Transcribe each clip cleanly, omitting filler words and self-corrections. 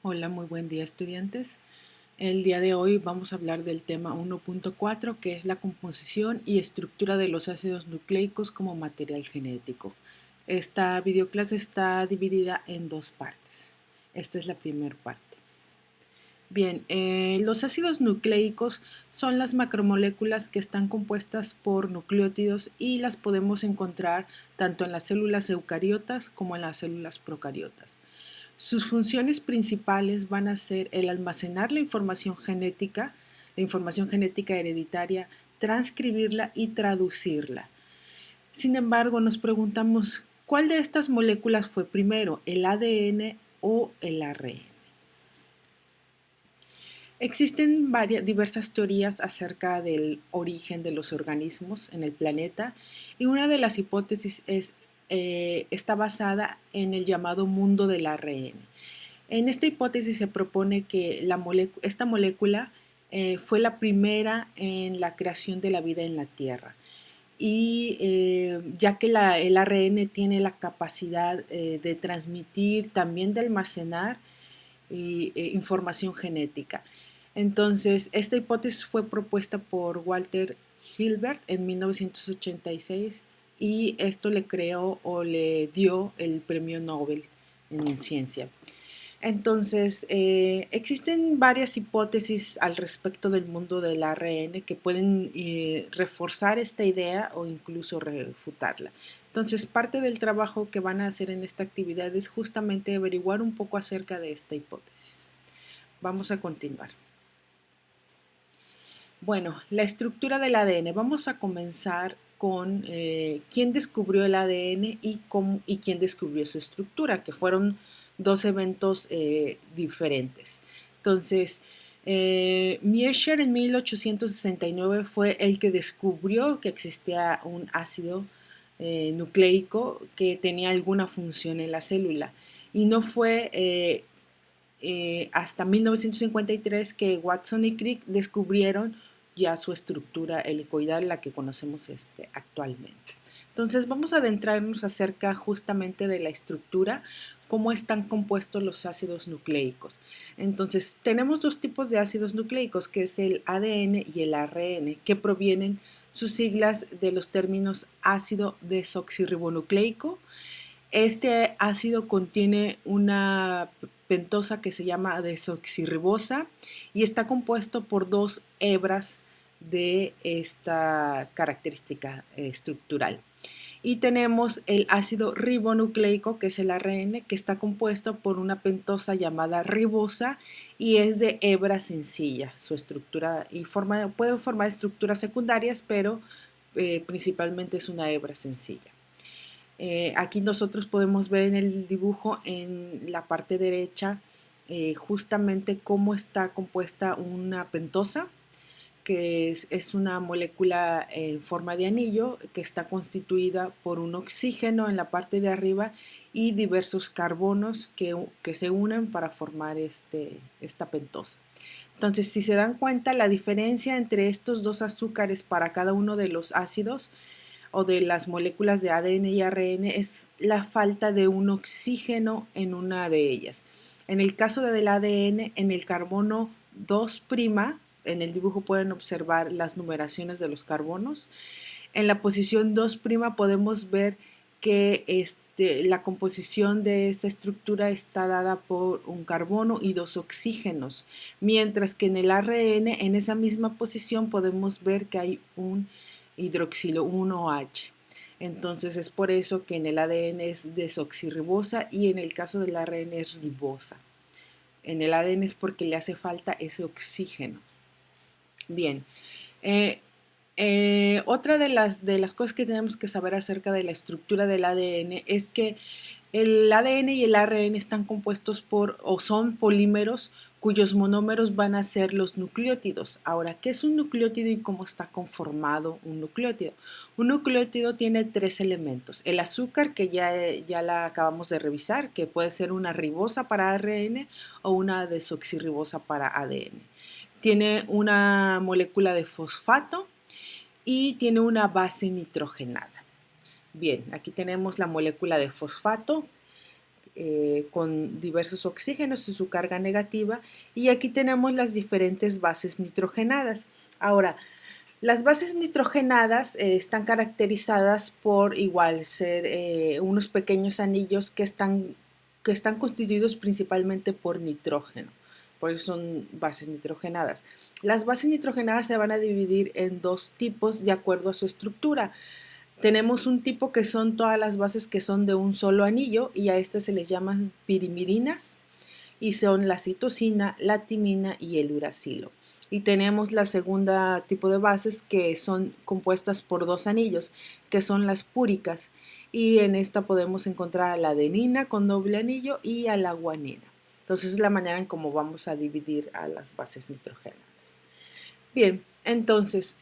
Hola, muy buen día estudiantes. El día de hoy vamos a hablar del tema 1.4 que es la composición y estructura de los ácidos nucleicos como material genético. Esta videoclase está dividida en dos partes. Esta es la primera parte. Bien, los ácidos nucleicos son las macromoléculas que están compuestas por nucleótidos y las podemos encontrar tanto en las células eucariotas como en las células procariotas. Sus funciones principales van a ser el almacenar la información genética hereditaria, transcribirla y traducirla. Sin embargo, nos preguntamos, ¿cuál de estas moléculas fue primero, el ADN o el ARN? Existen diversas teorías acerca del origen de los organismos en el planeta y una de las hipótesis está basada en el llamado mundo del ARN. En esta hipótesis se propone que esta molécula fue la primera en la creación de la vida en la Tierra. Y ya que el ARN tiene la capacidad de transmitir, también de almacenar información genética. Entonces, esta hipótesis fue propuesta por Walter Hilbert en 1986 y esto le creó o le dio el premio Nobel en ciencia. Entonces, existen varias hipótesis al respecto del mundo del ARN que pueden reforzar esta idea o incluso refutarla. Entonces, parte del trabajo que van a hacer en esta actividad es justamente averiguar un poco acerca de esta hipótesis. Vamos a continuar. Bueno, la estructura del ADN. Vamos a comenzar con quién descubrió el ADN y quién descubrió su estructura, que fueron dos eventos diferentes. Entonces, Miescher en 1869 fue el que descubrió que existía un ácido nucleico que tenía alguna función en la célula. Y no fue hasta 1953 que Watson y Crick descubrieron ya su estructura helicoidal, la que conocemos actualmente. Entonces vamos a adentrarnos acerca justamente de la estructura, cómo están compuestos los ácidos nucleicos. Entonces tenemos dos tipos de ácidos nucleicos, que es el ADN y el ARN, que provienen sus siglas de los términos ácido desoxirribonucleico. Este ácido contiene una pentosa que se llama desoxirribosa y está compuesto por dos hebras de esta característica estructural. Y tenemos el ácido ribonucleico, que es el ARN, que está compuesto por una pentosa llamada ribosa y es de hebra sencilla. Su estructura puede formar estructuras secundarias, pero principalmente es una hebra sencilla. Aquí nosotros podemos ver en el dibujo en la parte derecha justamente cómo está compuesta una pentosa, que es una molécula en forma de anillo que está constituida por un oxígeno en la parte de arriba y diversos carbonos que se unen para formar esta pentosa. Entonces, si se dan cuenta, la diferencia entre estos dos azúcares para cada uno de los ácidos o de las moléculas de ADN y ARN es la falta de un oxígeno en una de ellas. En el caso del ADN, en el carbono 2', en el dibujo pueden observar las numeraciones de los carbonos. En la posición 2' podemos ver que la composición de esa estructura está dada por un carbono y dos oxígenos, mientras que en el ARN, en esa misma posición, podemos ver que hay un hidroxilo 1H. Entonces es por eso que en el ADN es desoxirribosa y en el caso del ARN es ribosa. En el ADN es porque le hace falta ese oxígeno. Bien, otra de las cosas que tenemos que saber acerca de la estructura del ADN es que el ADN y el ARN están compuestos por o son polímeros cuyos monómeros van a ser los nucleótidos. Ahora, ¿qué es un nucleótido y cómo está conformado un nucleótido? Un nucleótido tiene tres elementos. El azúcar, que ya la acabamos de revisar, que puede ser una ribosa para ARN o una desoxirribosa para ADN. Tiene una molécula de fosfato y tiene una base nitrogenada. Bien, aquí tenemos la molécula de fosfato con diversos oxígenos y su carga negativa, y aquí tenemos las diferentes bases nitrogenadas. Ahora, las bases nitrogenadas están caracterizadas por igual ser unos pequeños anillos que están constituidos principalmente por nitrógeno. Por eso son bases nitrogenadas. Las bases nitrogenadas se van a dividir en dos tipos de acuerdo a su estructura. Tenemos un tipo que son todas las bases que son de un solo anillo y a estas se les llaman pirimidinas y son la citosina, la timina y el uracilo. Y tenemos la segunda tipo de bases que son compuestas por dos anillos, que son las púricas. Y en esta podemos encontrar a la adenina con doble anillo y a la guanina. Entonces es la manera en cómo vamos a dividir a las bases nitrogenadas. Bien, entonces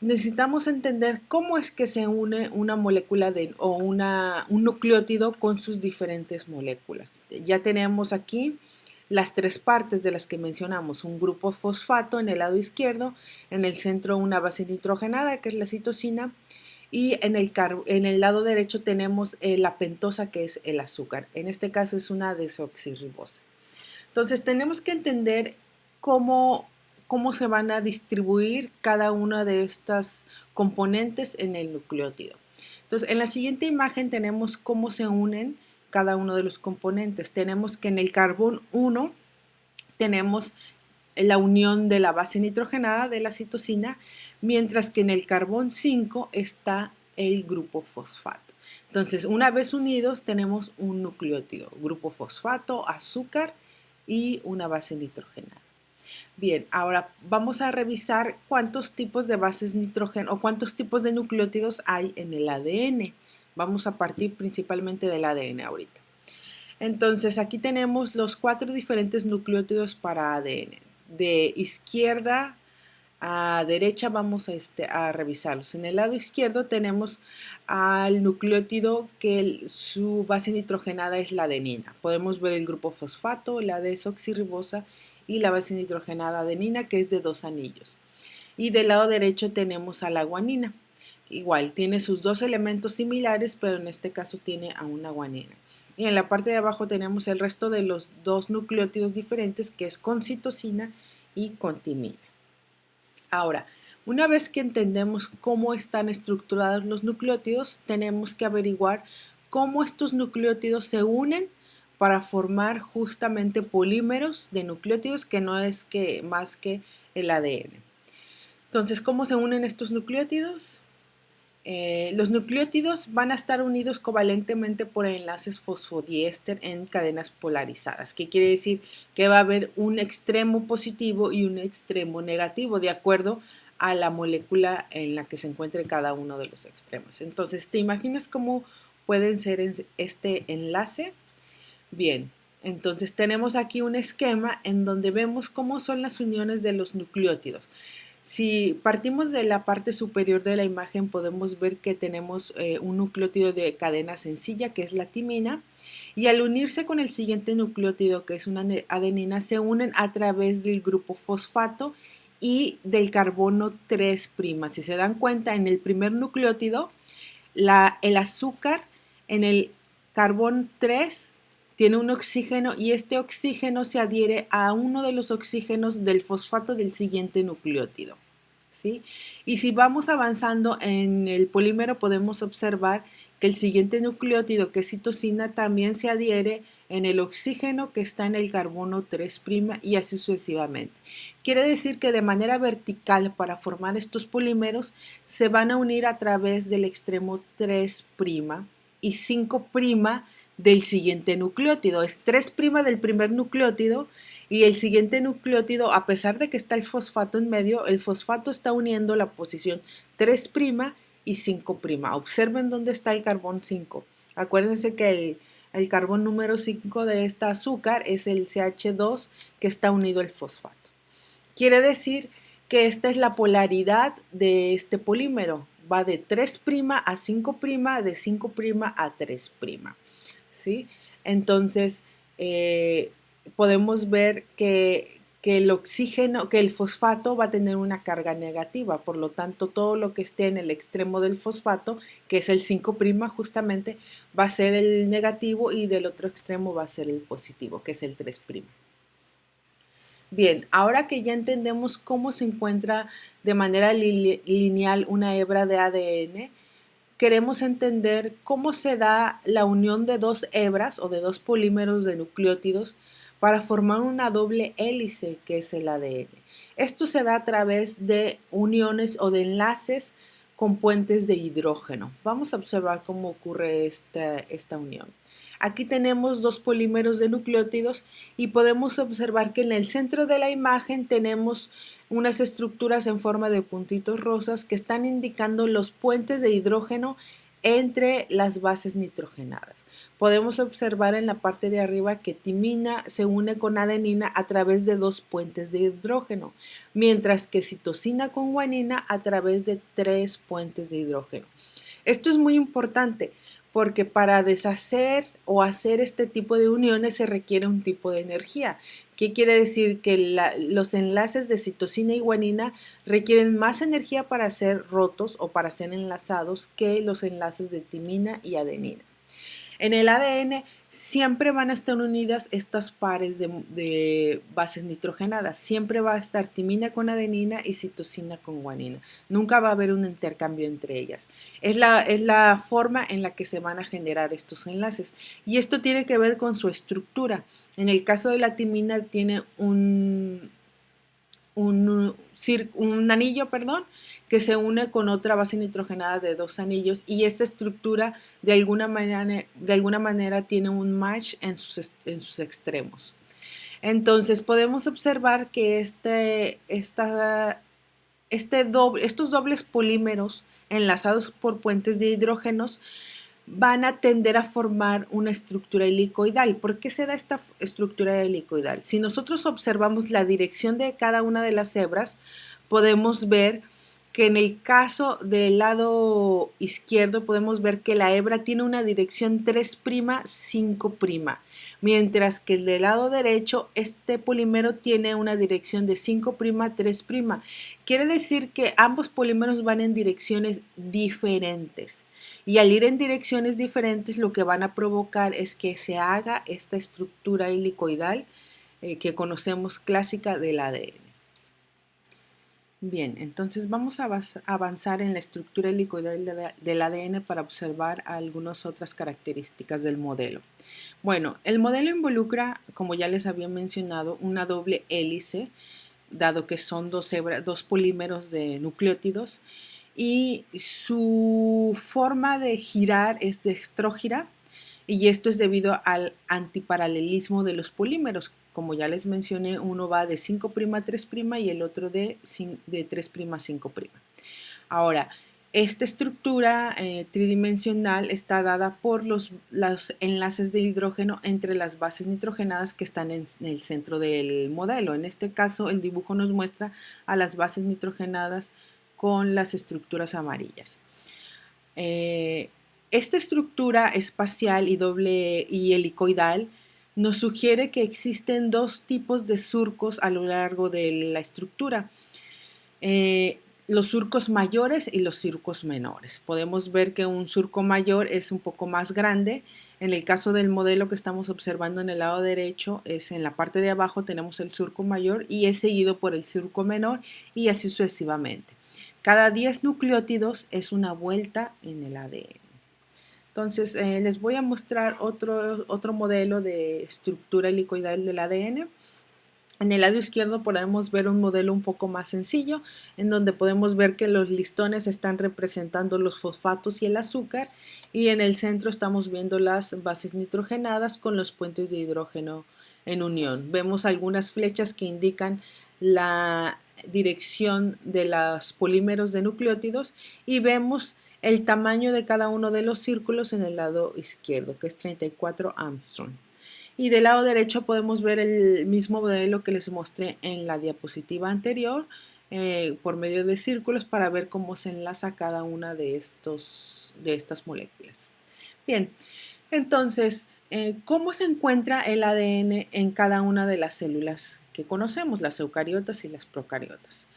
necesitamos entender cómo es que se une una molécula o un nucleótido con sus diferentes moléculas. Ya tenemos aquí las tres partes de las que mencionamos, un grupo fosfato en el lado izquierdo, en el centro una base nitrogenada que es la citosina y en el lado derecho tenemos la pentosa que es el azúcar. En este caso es una desoxirribosa. Entonces tenemos que entender cómo se van a distribuir cada una de estas componentes en el nucleótido. Entonces en la siguiente imagen tenemos cómo se unen cada uno de los componentes. Tenemos que en el carbón 1 tenemos la unión de la base nitrogenada de la citosina, mientras que en el carbón 5 está el grupo fosfato. Entonces, una vez unidos, tenemos un nucleótido, grupo fosfato, azúcar y una base nitrogenada. Bien, ahora vamos a revisar cuántos tipos de bases nitrógeno o cuántos tipos de nucleótidos hay en el ADN. Vamos a partir principalmente del ADN ahorita. Entonces, aquí tenemos los 4 diferentes nucleótidos para ADN. De izquierda a derecha vamos a revisarlos. En el lado izquierdo tenemos al nucleótido que su base nitrogenada es la adenina. Podemos ver el grupo fosfato, la desoxirribosa y la base nitrogenada adenina, que es de 2 anillos. Y del lado derecho tenemos a la guanina. Igual, tiene sus dos elementos similares, pero en este caso tiene a una guanina. Y en la parte de abajo tenemos el resto de los dos nucleótidos diferentes, que es con citosina y con timina. Ahora, una vez que entendemos cómo están estructurados los nucleótidos, tenemos que averiguar cómo estos nucleótidos se unen para formar justamente polímeros de nucleótidos, que no es más que el ADN. Entonces, ¿cómo se unen estos nucleótidos? Los nucleótidos van a estar unidos covalentemente por enlaces fosfodiéster en cadenas polarizadas, que quiere decir que va a haber un extremo positivo y un extremo negativo, de acuerdo a la molécula en la que se encuentre cada uno de los extremos. Entonces, ¿te imaginas cómo pueden ser este enlace? Bien, entonces tenemos aquí un esquema en donde vemos cómo son las uniones de los nucleótidos. Si partimos de la parte superior de la imagen, podemos ver que tenemos un nucleótido de cadena sencilla, que es la timina, y al unirse con el siguiente nucleótido, que es una adenina, se unen a través del grupo fosfato y del carbono 3'. Si se dan cuenta, en el primer nucleótido, el azúcar en el carbón 3 tiene un oxígeno y este oxígeno se adhiere a uno de los oxígenos del fosfato del siguiente nucleótido, ¿sí? Y si vamos avanzando en el polímero podemos observar que el siguiente nucleótido, que es citosina, también se adhiere en el oxígeno que está en el carbono 3' y así sucesivamente. Quiere decir que de manera vertical para formar estos polímeros se van a unir a través del extremo 3' y 5' del siguiente nucleótido. Es 3' del primer nucleótido y el siguiente nucleótido, a pesar de que está el fosfato en medio, el fosfato está uniendo la posición 3' y 5'. Observen dónde está el carbón 5. Acuérdense que el carbón número 5 de esta azúcar es el CH2 que está unido al fosfato. Quiere decir que esta es la polaridad de este polímero. Va de 3' a 5', de 5' a 3'. ¿Sí? Entonces, podemos ver que que el oxígeno, que el fosfato va a tener una carga negativa, por lo tanto todo lo que esté en el extremo del fosfato, que es el 5' justamente, va a ser el negativo y del otro extremo va a ser el positivo, que es el 3'. Bien, ahora que ya entendemos cómo se encuentra de manera lineal una hebra de ADN, queremos entender cómo se da la unión de dos hebras o de dos polímeros de nucleótidos para formar una doble hélice que es el ADN. Esto se da a través de uniones o de enlaces con puentes de hidrógeno. Vamos a observar cómo ocurre esta unión. Aquí tenemos dos polímeros de nucleótidos y podemos observar que en el centro de la imagen tenemos unas estructuras en forma de puntitos rosas que están indicando los puentes de hidrógeno entre las bases nitrogenadas. Podemos observar en la parte de arriba que timina se une con adenina a través de dos puentes de hidrógeno, mientras que citosina con guanina a través de tres puentes de hidrógeno. Esto es muy importante porque para deshacer o hacer este tipo de uniones se requiere un tipo de energía. ¿Qué quiere decir? Que los enlaces de citosina y guanina requieren más energía para ser rotos o para ser enlazados que los enlaces de timina y adenina. En el ADN siempre van a estar unidas estas pares de bases nitrogenadas. Siempre va a estar timina con adenina y citosina con guanina. Nunca va a haber un intercambio entre ellas. Es la forma en la que se van a generar estos enlaces. Y esto tiene que ver con su estructura. En el caso de la timina tiene un anillo, perdón, que se une con otra base nitrogenada de dos anillos y esta estructura de alguna manera tiene un match en sus extremos. Entonces podemos observar que estos dobles polímeros enlazados por puentes de hidrógenos van a tender a formar una estructura helicoidal. ¿Por qué se da esta estructura helicoidal? Si nosotros observamos la dirección de cada una de las hebras, podemos ver que en el caso del lado izquierdo podemos ver que la hebra tiene una dirección 3', 5', mientras que el del lado derecho este polímero tiene una dirección de 5', 3'. Quiere decir que ambos polímeros van en direcciones diferentes. Y al ir en direcciones diferentes, lo que van a provocar es que se haga esta estructura helicoidal que conocemos clásica del ADN. Bien, entonces vamos a avanzar en la estructura helicoidal del ADN para observar algunas otras características del modelo. Bueno, el modelo involucra, como ya les había mencionado, una doble hélice, dado que son dos polímeros de nucleótidos, y su forma de girar es dextrógira, y esto es debido al antiparalelismo de los polímeros. Como ya les mencioné, uno va de 5' a 3' y el otro de 3' a 5'. Ahora, esta estructura tridimensional está dada por los enlaces de hidrógeno entre las bases nitrogenadas que están en el centro del modelo. En este caso, el dibujo nos muestra a las bases nitrogenadas con las estructuras amarillas. Esta estructura espacial y doble y helicoidal nos sugiere que existen dos tipos de surcos a lo largo de la estructura. Los surcos mayores y los surcos menores. Podemos ver que un surco mayor es un poco más grande. En el caso del modelo que estamos observando en el lado derecho, es en la parte de abajo tenemos el surco mayor y es seguido por el surco menor y así sucesivamente. Cada 10 nucleótidos es una vuelta en el ADN. Entonces, les voy a mostrar otro modelo de estructura helicoidal del ADN. En el lado izquierdo podemos ver un modelo un poco más sencillo, en donde podemos ver que los listones están representando los fosfatos y el azúcar, y en el centro estamos viendo las bases nitrogenadas con los puentes de hidrógeno en unión. Vemos algunas flechas que indican la dirección de los polímeros de nucleótidos y vemos el tamaño de cada uno de los círculos en el lado izquierdo, que es 34 Armstrong. Y del lado derecho podemos ver el mismo modelo que les mostré en la diapositiva anterior por medio de círculos para ver cómo se enlaza cada una de estas moléculas. Bien, entonces, ¿cómo se encuentra el ADN en cada una de las células que conocemos, las eucariotas y las procariotas.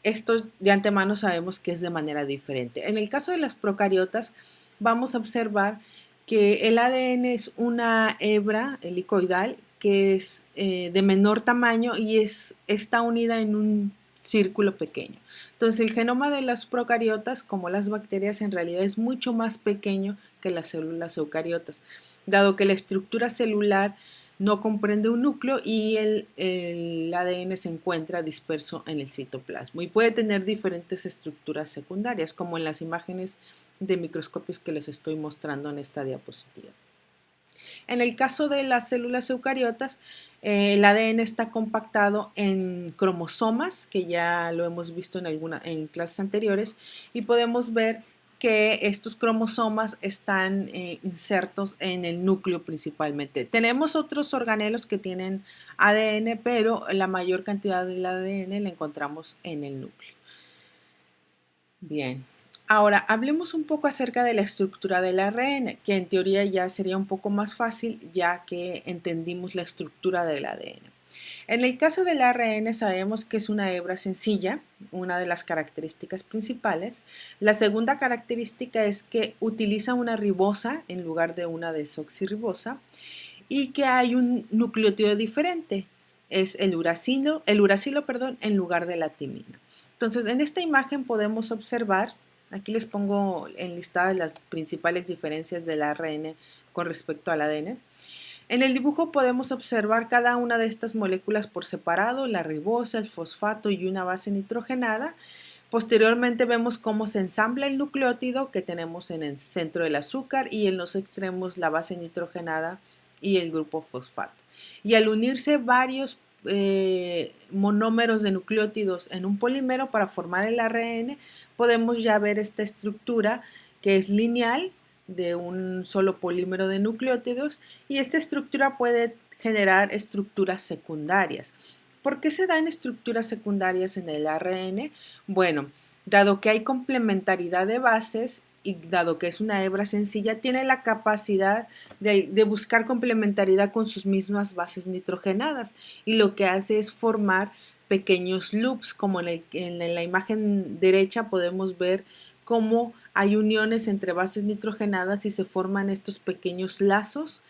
Esto de antemano sabemos que es de manera diferente. En el caso de las procariotas, vamos a observar que el ADN es una hebra helicoidal que es de menor tamaño y está unida en un círculo pequeño. Entonces el genoma de las procariotas, como las bacterias, en realidad es mucho más pequeño que las células eucariotas, dado que la estructura celular no comprende un núcleo y el ADN se encuentra disperso en el citoplasma y puede tener diferentes estructuras secundarias, como en las imágenes de microscopios que les estoy mostrando en esta diapositiva. En el caso de las células eucariotas, el ADN está compactado en cromosomas, que ya lo hemos visto en clases anteriores, y podemos ver que estos cromosomas están insertos en el núcleo principalmente. Tenemos otros organelos que tienen ADN, pero la mayor cantidad del ADN la encontramos en el núcleo. Bien, ahora hablemos un poco acerca de la estructura del ARN, que en teoría ya sería un poco más fácil ya que entendimos la estructura del ADN. En el caso del ARN sabemos que es una hebra sencilla, una de las características principales. La segunda característica es que utiliza una ribosa en lugar de una desoxirribosa y que hay un nucleótido diferente. Es el uracilo, perdón, en lugar de la timina. Entonces, en esta imagen podemos observar, aquí les pongo enlistadas las principales diferencias del ARN con respecto al ADN. En el dibujo podemos observar cada una de estas moléculas por separado, la ribosa, el fosfato y una base nitrogenada. Posteriormente vemos cómo se ensambla el nucleótido que tenemos en el centro del azúcar y en los extremos la base nitrogenada y el grupo fosfato. Y al unirse varios monómeros de nucleótidos en un polímero para formar el ARN, podemos ya ver esta estructura que es lineal de un solo polímero de nucleótidos y esta estructura puede generar estructuras secundarias. ¿Por qué se dan estructuras secundarias en el ARN? Bueno, dado que hay complementariedad de bases y dado que es una hebra sencilla, tiene la capacidad de buscar complementariedad con sus mismas bases nitrogenadas y lo que hace es formar pequeños loops, como en la imagen derecha podemos ver cómo hay uniones entre bases nitrogenadas y se forman estos pequeños lazos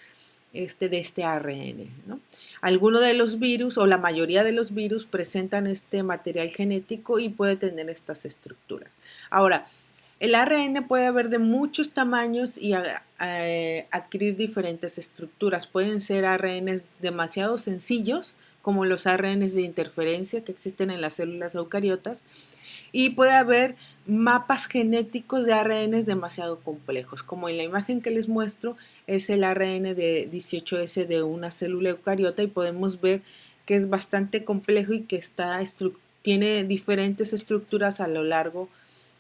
de este ARN, ¿no? Algunos de los virus o la mayoría de los virus presentan este material genético y puede tener estas estructuras. Ahora, el ARN puede haber de muchos tamaños y adquirir diferentes estructuras. Pueden ser ARNs demasiado sencillos, como los ARNs de interferencia que existen en las células eucariotas, y puede haber mapas genéticos de ARNs demasiado complejos, como en la imagen que les muestro es el ARN de 18S de una célula eucariota y podemos ver que es bastante complejo y que tiene diferentes estructuras a lo largo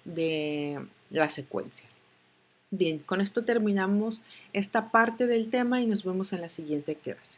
de la secuencia. Bien, con esto terminamos esta parte del tema y nos vemos en la siguiente clase.